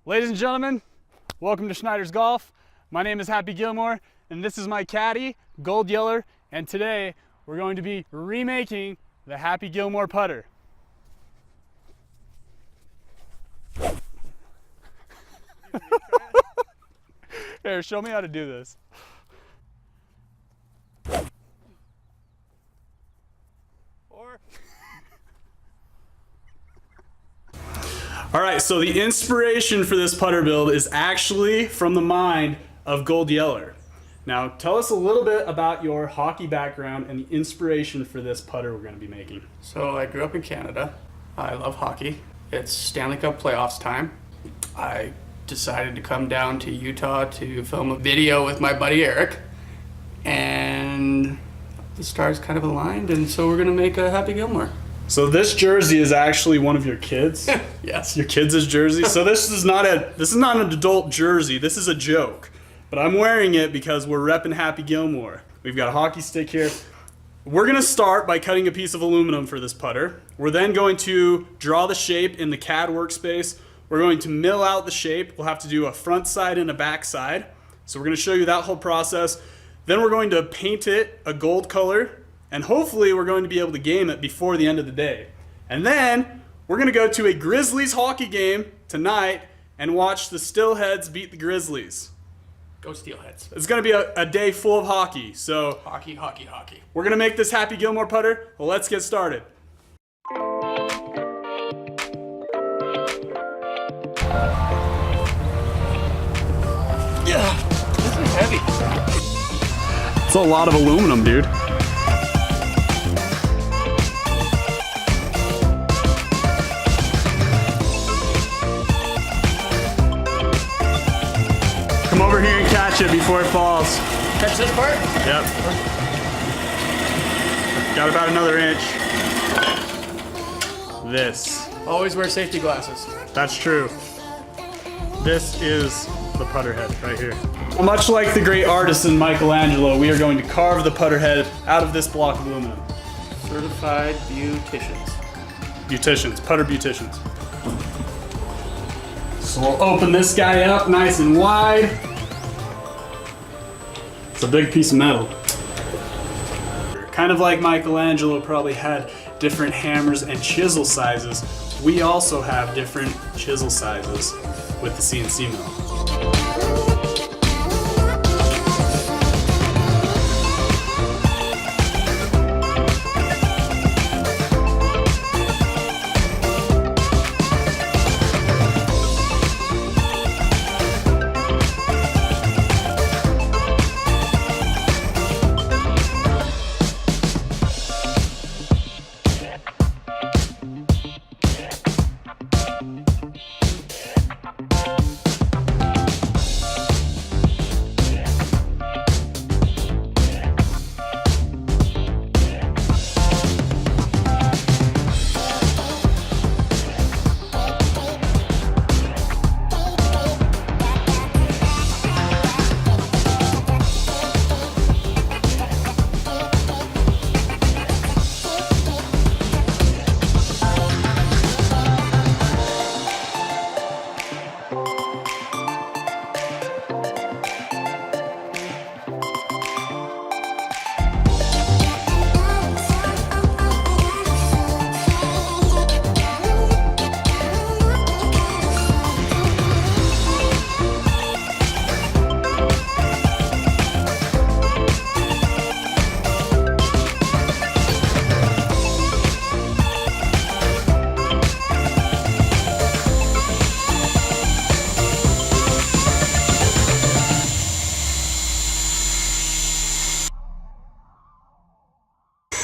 Ladies and gentlemen, welcome to Schneider's Golf. My name is Happy Gilmore, and this is my caddy, Gold Yeller, and today we're going to be remaking the Happy Gilmore putter. Here, show me how to do this. All right, so the inspiration for this putter build is actually from the mind of Gold Yeller. Now, tell us a little bit about your hockey background and the inspiration for this putter we're going to be making. So I grew up in Canada. I love hockey. It's Stanley Cup playoffs time. I decided to come down to Utah to film a video with my buddy Eric, and the stars kind of aligned, and so we're gonna make a Happy Gilmore. So this jersey is actually one of your kids? Yes. Your kids' jersey? So this is not an adult jersey, this is a joke. But I'm wearing it because we're repping Happy Gilmore. We've got a hockey stick here. We're gonna start by cutting a piece of aluminum for this putter. We're then going to draw the shape in the CAD workspace. We're going to mill out the shape. We'll have to do a front side and a back side. So we're gonna show you that whole process. Then we're going to paint it a gold color, and hopefully we're going to be able to game it before the end of the day. And then we're gonna go to a Grizzlies hockey game tonight and watch the Stillheads beat the Grizzlies. Go Steelheads. It's gonna be a day full of hockey. So Hockey, hockey, hockey. we're gonna make this Happy Gilmore putter. Well, let's get started. Yeah, this is heavy. It's a lot of aluminum, dude. Come over here and catch it before it falls. Catch this part? Yep. Got about another inch. This. Always wear safety glasses. That's true. This is the putter head right here. Much like the great artisan Michelangelo, we are going to carve the putter head out of this block of aluminum. Certified beauticians. Beauticians, putter beauticians. So we'll open this guy up nice and wide. It's a big piece of metal. Kind of like Michelangelo probably had different hammers and chisel sizes, we also have different chisel sizes with the CNC mill.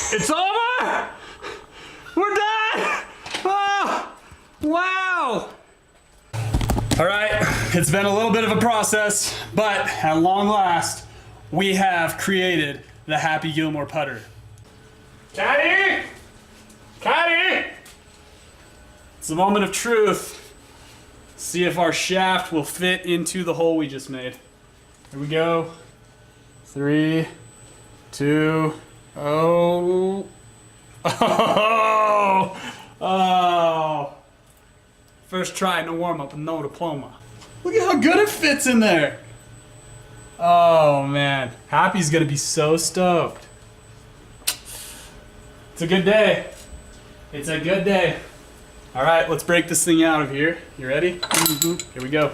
It's over! We're done! Oh, wow! All right, it's been a little bit of a process, but at long last, we have created the Happy Gilmore putter. Caddy! Caddy! It's the moment of truth. See if our shaft will fit into the hole we just made. Here we go. 3, 2, oh. Oh! Oh! First try, no warm up, and no diploma. Look at how good it fits in there. Oh man, Happy's gonna be so stoked. It's a good day. It's a good day. All right, let's break this thing out of here. You ready? Mm-hmm. Here we go.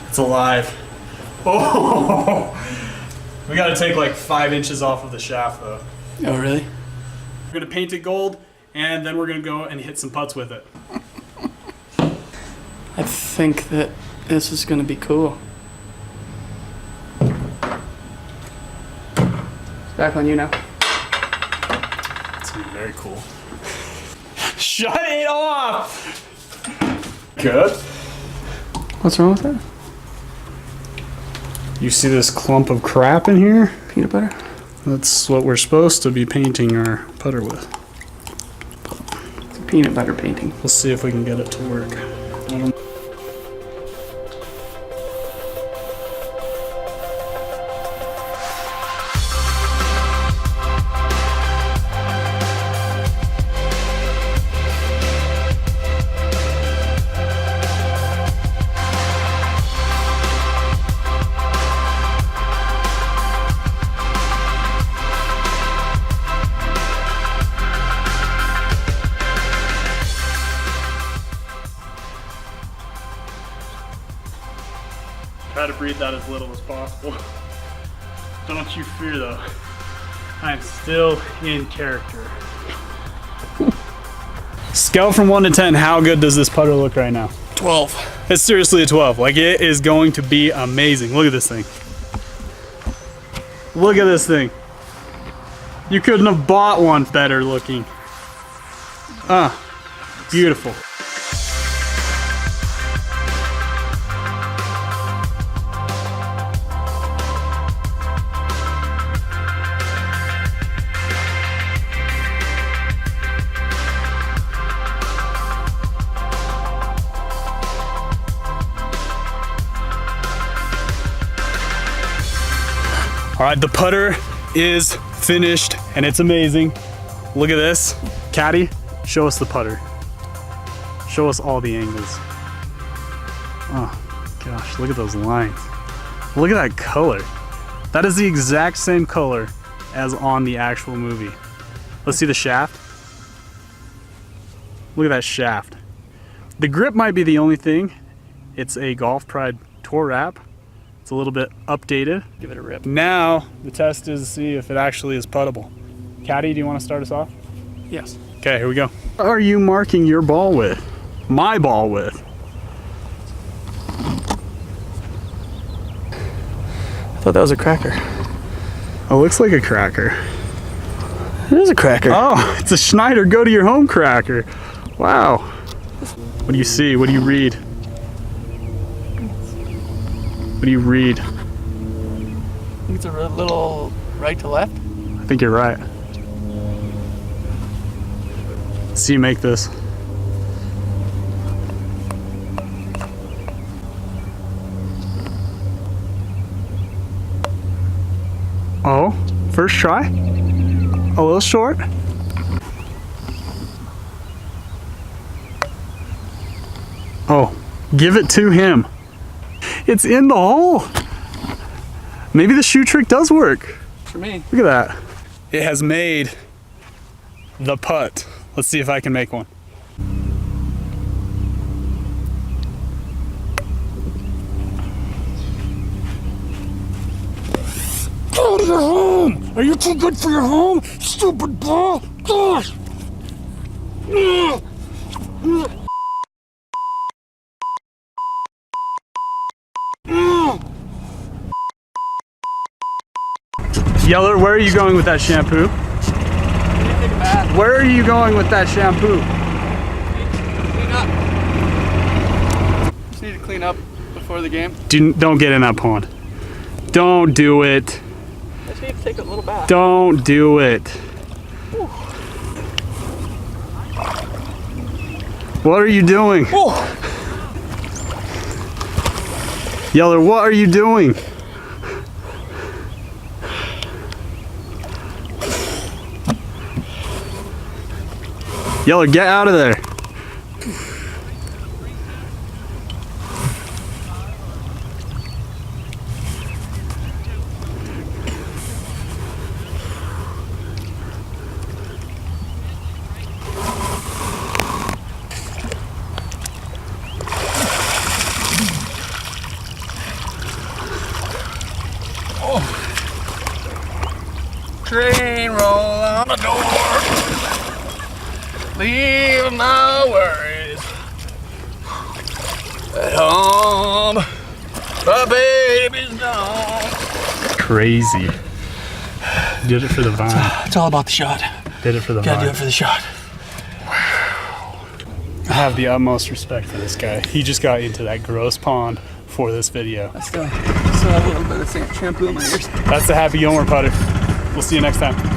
It's alive. Oh! We gotta take like 5 inches off of the shaft though. Oh, really? We're gonna paint it gold, and then we're gonna go and hit some putts with it. I think that this is gonna be cool. It's back on you now. It's gonna be very cool. Shut it off! Good. What's wrong with that? You see this clump of crap in here? Peanut butter? That's what we're supposed to be painting our putter with. It's a peanut butter painting. We'll see if we can get it to work. Try to breathe that as little as possible. Don't you fear though. I'm still in character. Scale from 1 to 10, how good does this putter look right now? 12. It's seriously a 12. Like, it is going to be amazing. Look at this thing. Look at this thing. You couldn't have bought one better looking. Beautiful. All right, the putter is finished and it's amazing. Look at this. Caddy, show us the putter. Show us all the angles. Oh gosh, look at those lines. Look at that color. That is the exact same color as on the actual movie. Let's see the shaft. Look at that shaft. The grip might be the only thing. It's a Golf Pride Tour wrap. It's a little bit updated. Give it a rip. Now the test is to see if it actually is puttable. Caddy, do you want to start us off? Yes. Okay, here we go. What are you marking your ball with? My ball with? I thought that was a cracker. Oh, looks like a cracker. It is a cracker. Oh, it's a Schneider go to your home cracker. Wow. What do you see? What do you read? What do you read? I think it's a little right to left. I think you're right. Let's see you make this. Oh, first try. A little short. Oh, give it to him. It's in the hole. Maybe the shoe trick does work. For me. Look at that. It has made the putt. Let's see if I can make one. Go to your home! Are you too good for your home? Stupid ball! Gosh! Yeller, where are you going with that shampoo? Take a bath. Where are you going with that shampoo? Clean up. Just need to clean up before the game. Don't get in that pond. Don't do it. I just need to take a little bath. Don't do it. Whew. What are you doing? Whoa. Yeller, what are you doing? Yeller, get out of there. Train roll on the door. Leave my worries at home. My baby's gone. Crazy. Did it for the vine. It's all about the shot. Did it for the Gotta vine. do it for the shot. I have the utmost respect for this guy. He just got into that gross pond for this video. I still have a little bit of shampoo in my ears. That's the Happy Gilmore putter. We'll see you next time.